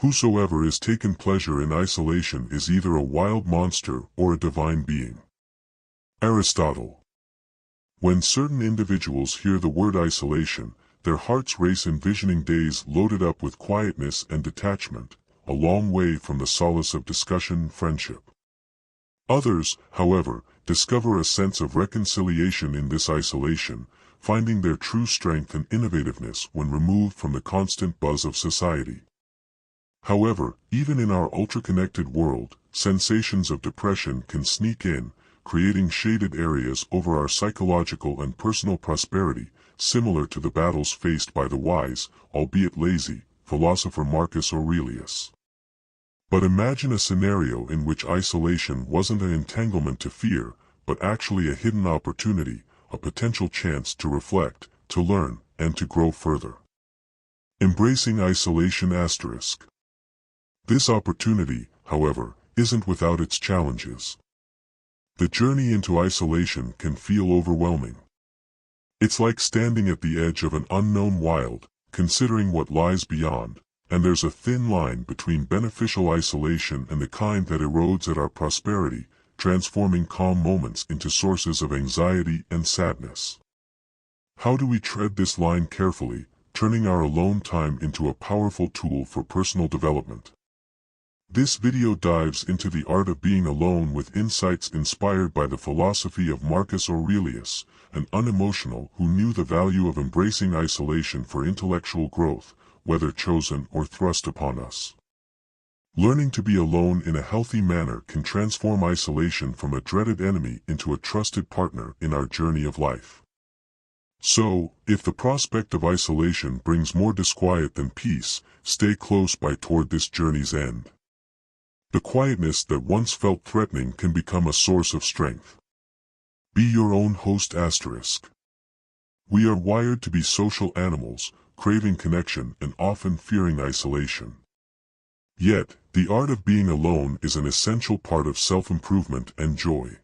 Whosoever is taken pleasure in isolation is either a wild monster or a divine being. Aristotle. When certain individuals hear the word isolation, their hearts race envisioning days loaded up with quietness and detachment, a long way from the solace of discussion and friendship. Others, however, discover a sense of reconciliation in this isolation, finding their true strength and innovativeness when removed from the constant buzz of society. However, even in our ultra-connected world, sensations of depression can sneak in, creating shaded areas over our psychological and personal prosperity, similar to the battles faced by the wise, albeit lazy, philosopher Marcus Aurelius. But imagine a scenario in which isolation wasn't an entanglement to fear, but actually a hidden opportunity, a potential chance to reflect, to learn, and to grow further. Embracing isolation *. This opportunity, however, isn't without its challenges. The journey into isolation can feel overwhelming. It's like standing at the edge of an unknown wild, considering what lies beyond, and there's a thin line between beneficial isolation and the kind that erodes at our prosperity, transforming calm moments into sources of anxiety and sadness. How do we tread this line carefully, turning our alone time into a powerful tool for personal development? This video dives into the art of being alone with insights inspired by the philosophy of Marcus Aurelius, an unemotional who knew the value of embracing isolation for intellectual growth, whether chosen or thrust upon us. Learning to be alone in a healthy manner can transform isolation from a dreaded enemy into a trusted partner in our journey of life. So, if the prospect of isolation brings more disquiet than peace, stay close by toward this journey's end. The quietness that once felt threatening can become a source of strength. Be your own host *. We are wired to be social animals, craving connection and often fearing isolation. Yet, the art of being alone is an essential part of self-improvement and joy.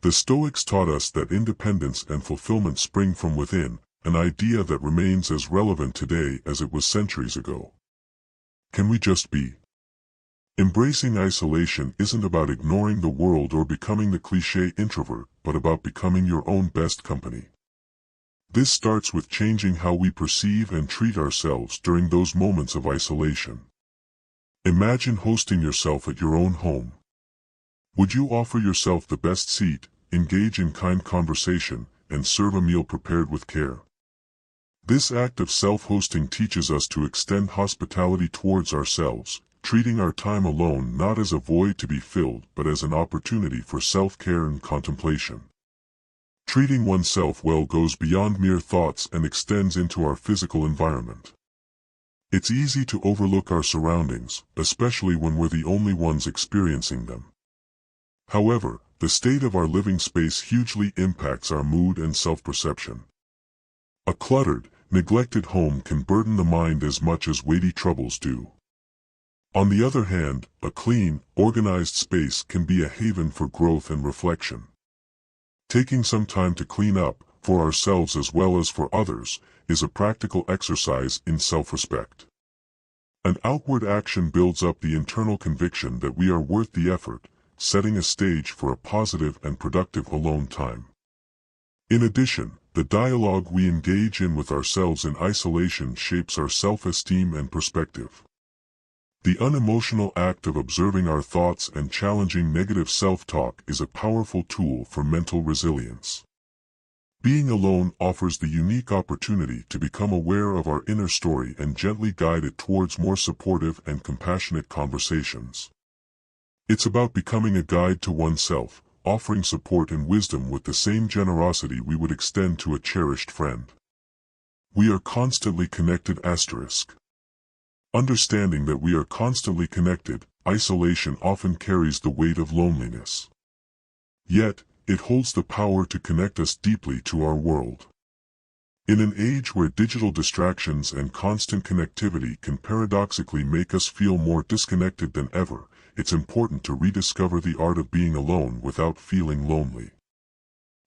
The Stoics taught us that independence and fulfillment spring from within, an idea that remains as relevant today as it was centuries ago. Can we just be? Embracing isolation isn't about ignoring the world or becoming the cliché introvert, but about becoming your own best company. This starts with changing how we perceive and treat ourselves during those moments of isolation. Imagine hosting yourself at your own home. Would you offer yourself the best seat, engage in kind conversation, and serve a meal prepared with care? This act of self-hosting teaches us to extend hospitality towards ourselves, treating our time alone not as a void to be filled but as an opportunity for self-care and contemplation. Treating oneself well goes beyond mere thoughts and extends into our physical environment. It's easy to overlook our surroundings, especially when we're the only ones experiencing them. However, the state of our living space hugely impacts our mood and self-perception. A cluttered, neglected home can burden the mind as much as weighty troubles do. On the other hand, a clean, organized space can be a haven for growth and reflection. Taking some time to clean up, for ourselves as well as for others, is a practical exercise in self-respect. An outward action builds up the internal conviction that we are worth the effort, setting a stage for a positive and productive alone time. In addition, the dialogue we engage in with ourselves in isolation shapes our self-esteem and perspective. The unemotional act of observing our thoughts and challenging negative self-talk is a powerful tool for mental resilience. Being alone offers the unique opportunity to become aware of our inner story and gently guide it towards more supportive and compassionate conversations. It's about becoming a guide to oneself, offering support and wisdom with the same generosity we would extend to a cherished friend. We are constantly connected *. Understanding that we are constantly connected, isolation often carries the weight of loneliness. Yet, it holds the power to connect us deeply to our world. In an age where digital distractions and constant connectivity can paradoxically make us feel more disconnected than ever, it's important to rediscover the art of being alone without feeling lonely.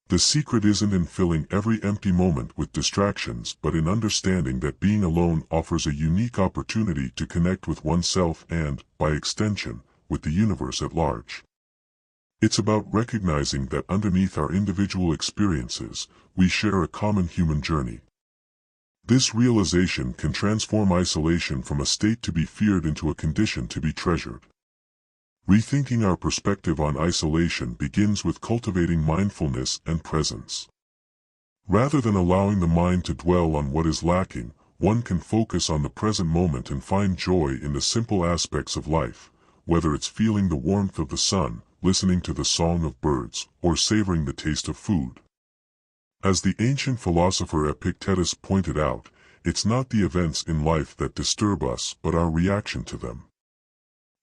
The secret isn't in filling every empty moment with distractions but in understanding that being alone offers a unique opportunity to connect with oneself and, by extension, with the universe at large. It's about recognizing that underneath our individual experiences, we share a common human journey. This realization can transform isolation from a state to be feared into a condition to be treasured. Rethinking our perspective on isolation begins with cultivating mindfulness and presence. Rather than allowing the mind to dwell on what is lacking, one can focus on the present moment and find joy in the simple aspects of life, whether it's feeling the warmth of the sun, listening to the song of birds, or savoring the taste of food. As the ancient philosopher Epictetus pointed out, it's not the events in life that disturb us but our reaction to them.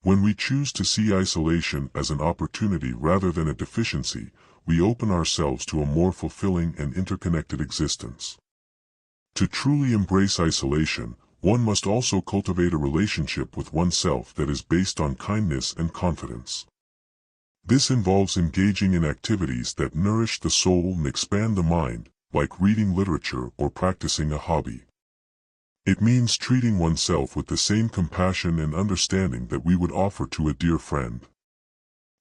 When we choose to see isolation as an opportunity rather than a deficiency, we open ourselves to a more fulfilling and interconnected existence. To truly embrace isolation, one must also cultivate a relationship with oneself that is based on kindness and confidence. This involves engaging in activities that nourish the soul and expand the mind, like reading literature or practicing a hobby. It means treating oneself with the same compassion and understanding that we would offer to a dear friend.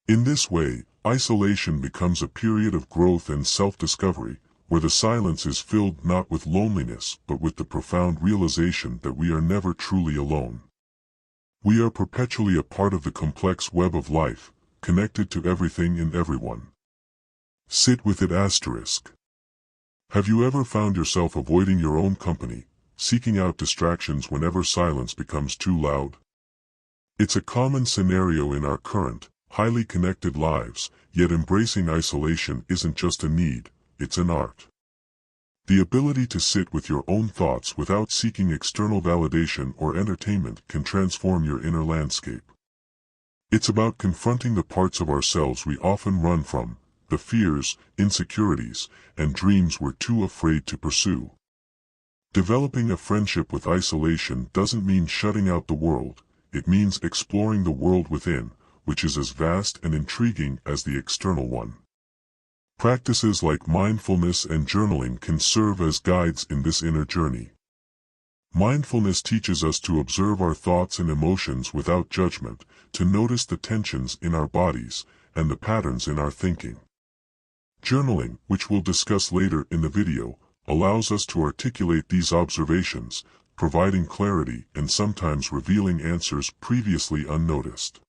In this way, isolation becomes a period of growth and self-discovery, where the silence is filled not with loneliness but with the profound realization that we are never truly alone. We are perpetually a part of the complex web of life, connected to everything and everyone. Sit with it asterisk. Have you ever found yourself avoiding your own company, seeking out distractions whenever silence becomes too loud? It's a common scenario in our current, highly connected lives, yet embracing isolation isn't just a need, it's an art. The ability to sit with your own thoughts without seeking external validation or entertainment can transform your inner landscape. It's about confronting the parts of ourselves we often run from, the fears, insecurities, and dreams we're too afraid to pursue. Developing a friendship with isolation doesn't mean shutting out the world, it means exploring the world within, which is as vast and intriguing as the external one. Practices like mindfulness and journaling can serve as guides in this inner journey. Mindfulness teaches us to observe our thoughts and emotions without judgment, to notice the tensions in our bodies, and the patterns in our thinking. Journaling, which we'll discuss later in the video, allows us to articulate these observations, providing clarity and sometimes revealing answers previously unnoticed.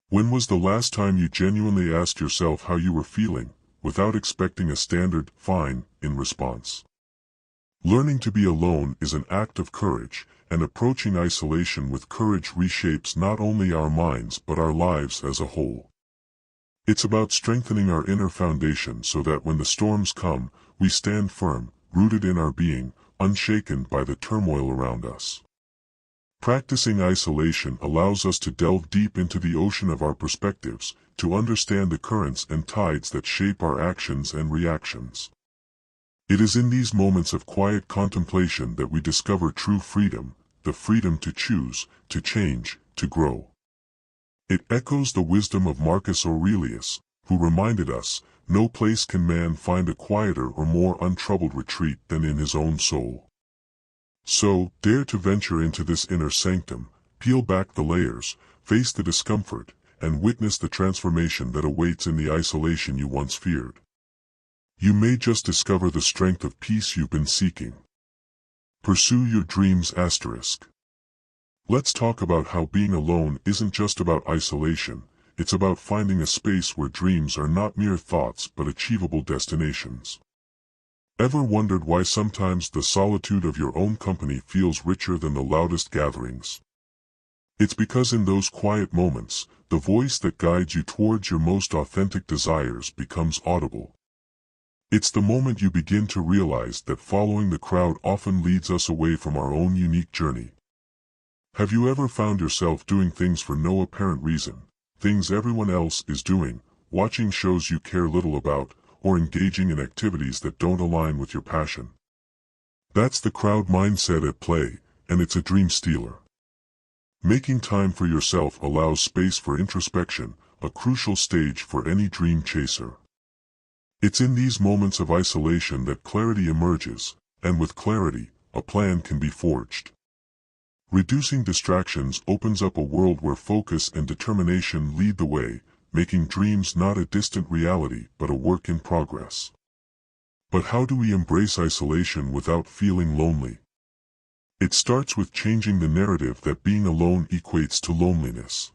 When was the last time you genuinely asked yourself how you were feeling, without expecting a standard "fine" in response? Learning to be alone is an act of courage, and approaching isolation with courage reshapes not only our minds but our lives as a whole. It's about strengthening our inner foundation so that when the storms come, we stand firm, rooted in our being, unshaken by the turmoil around us. Practicing isolation allows us to delve deep into the ocean of our perspectives, to understand the currents and tides that shape our actions and reactions. It is in these moments of quiet contemplation that we discover true freedom, the freedom to choose, to change, to grow. It echoes the wisdom of Marcus Aurelius, who reminded us, "No place can man find a quieter or more untroubled retreat than in his own soul." So, dare to venture into this inner sanctum, peel back the layers, face the discomfort, and witness the transformation that awaits in the isolation you once feared. You may just discover the strength of peace you've been seeking. Pursue your dreams asterisk. Let's talk about how being alone isn't just about isolation, it's about finding a space where dreams are not mere thoughts but achievable destinations. Ever wondered why sometimes the solitude of your own company feels richer than the loudest gatherings? It's because in those quiet moments, the voice that guides you towards your most authentic desires becomes audible. It's the moment you begin to realize that following the crowd often leads us away from our own unique journey. Have you ever found yourself doing things for no apparent reason, things everyone else is doing, watching shows you care little about, or engaging in activities that don't align with your passion? That's the crowd mindset at play, and it's a dream stealer. Making time for yourself allows space for introspection, a crucial stage for any dream chaser. It's in these moments of isolation that clarity emerges, and with clarity, a plan can be forged. Reducing distractions opens up a world where focus and determination lead the way, making dreams not a distant reality but a work in progress. But how do we embrace isolation without feeling lonely? It starts with changing the narrative that being alone equates to loneliness.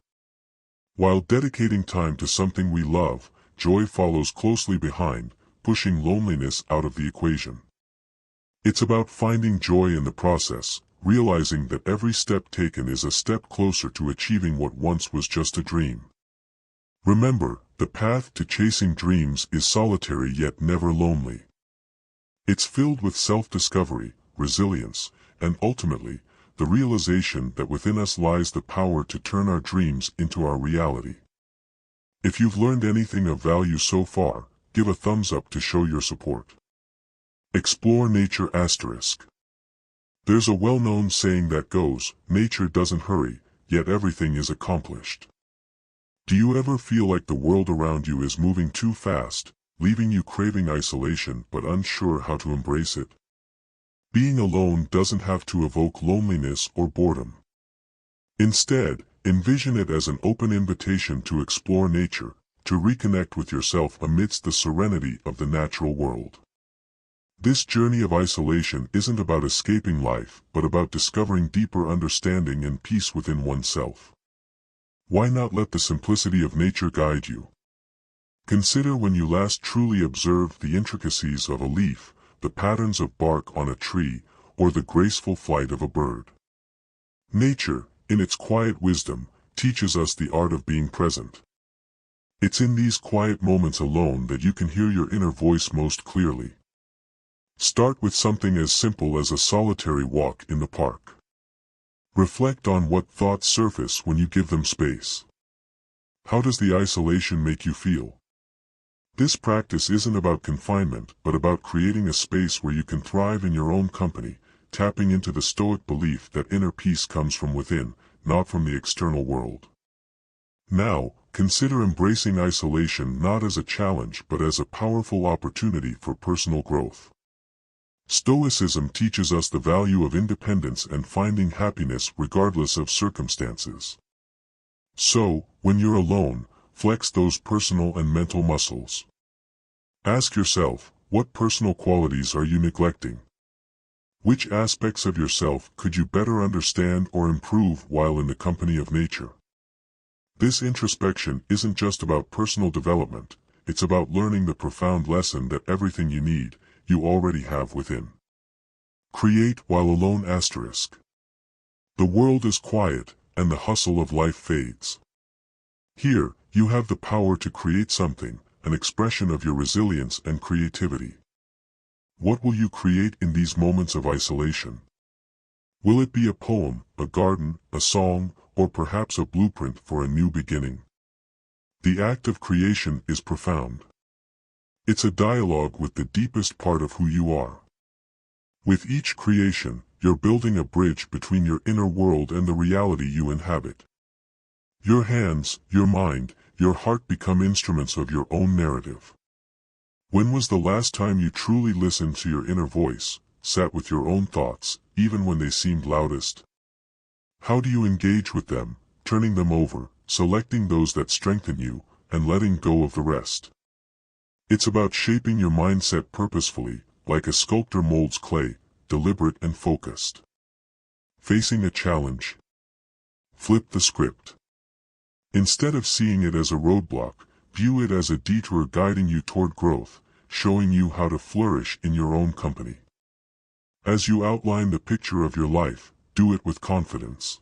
While dedicating time to something we love, joy follows closely behind, pushing loneliness out of the equation. It's about finding joy in the process, realizing that every step taken is a step closer to achieving what once was just a dream. Remember, the path to chasing dreams is solitary yet never lonely. It's filled with self-discovery, resilience, and ultimately, the realization that within us lies the power to turn our dreams into our reality. If you've learned anything of value so far, give a thumbs up to show your support. Explore nature *. There's a well-known saying that goes, nature doesn't hurry, yet everything is accomplished. Do you ever feel like the world around you is moving too fast, leaving you craving isolation but unsure how to embrace it? Being alone doesn't have to evoke loneliness or boredom. Instead, envision it as an open invitation to explore nature, to reconnect with yourself amidst the serenity of the natural world. This journey of isolation isn't about escaping life, but about discovering deeper understanding and peace within oneself. Why not let the simplicity of nature guide you? Consider when you last truly observed the intricacies of a leaf, the patterns of bark on a tree, or the graceful flight of a bird. Nature, in its quiet wisdom, teaches us the art of being present. It's in these quiet moments alone that you can hear your inner voice most clearly. Start with something as simple as a solitary walk in the park. Reflect on what thoughts surface when you give them space. How does the isolation make you feel? This practice isn't about confinement, but about creating a space where you can thrive in your own company, tapping into the Stoic belief that inner peace comes from within, not from the external world. Now, consider embracing isolation not as a challenge but as a powerful opportunity for personal growth. Stoicism teaches us the value of independence and finding happiness regardless of circumstances. So, when you're alone, flex those personal and mental muscles. Ask yourself, what personal qualities are you neglecting? Which aspects of yourself could you better understand or improve while in the company of nature? This introspection isn't just about personal development, it's about learning the profound lesson that everything you need, you already have within. Create while alone *. The world is quiet, and the hustle of life fades. Here, you have the power to create something, an expression of your resilience and creativity. What will you create in these moments of isolation? Will it be a poem, a garden, a song, or perhaps a blueprint for a new beginning? The act of creation is profound. It's a dialogue with the deepest part of who you are. With each creation, you're building a bridge between your inner world and the reality you inhabit. Your hands, your mind, your heart become instruments of your own narrative. When was the last time you truly listened to your inner voice, sat with your own thoughts, even when they seemed loudest? How do you engage with them, turning them over, selecting those that strengthen you, and letting go of the rest? It's about shaping your mindset purposefully, like a sculptor molds clay, deliberate and focused. Facing a challenge. Flip the script. Instead of seeing it as a roadblock, view it as a detour guiding you toward growth, showing you how to flourish in your own company. As you outline the picture of your life, do it with confidence.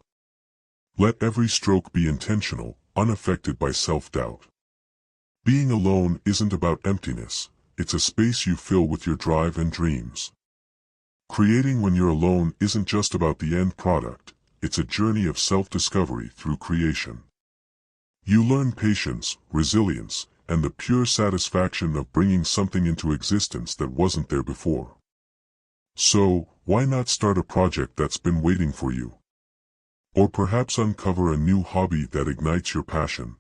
Let every stroke be intentional, unaffected by self-doubt. Being alone isn't about emptiness, it's a space you fill with your drive and dreams. Creating when you're alone isn't just about the end product, it's a journey of self-discovery through creation. You learn patience, resilience, and the pure satisfaction of bringing something into existence that wasn't there before. So, why not start a project that's been waiting for you? Or perhaps uncover a new hobby that ignites your passion.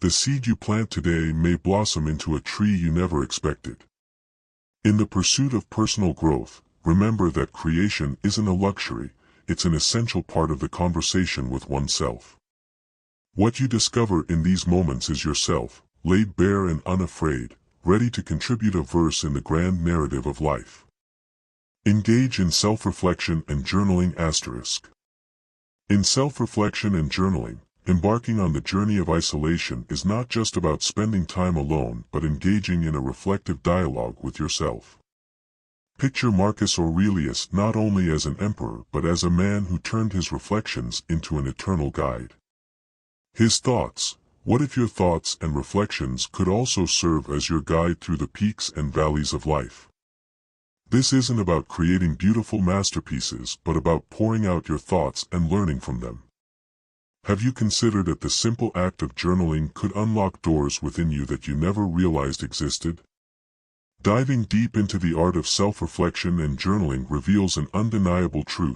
The seed you plant today may blossom into a tree you never expected. In the pursuit of personal growth, remember that creation isn't a luxury, it's an essential part of the conversation with oneself. What you discover in these moments is yourself, laid bare and unafraid, ready to contribute a verse in the grand narrative of life. Engage in self-reflection and journaling *. In self-reflection and journaling, embarking on the journey of isolation is not just about spending time alone but engaging in a reflective dialogue with yourself. Picture Marcus Aurelius not only as an emperor but as a man who turned his reflections into an eternal guide. His thoughts, what if your thoughts and reflections could also serve as your guide through the peaks and valleys of life? This isn't about creating beautiful masterpieces but about pouring out your thoughts and learning from them. Have you considered that the simple act of journaling could unlock doors within you that you never realized existed? Diving deep into the art of self-reflection and journaling reveals an undeniable truth.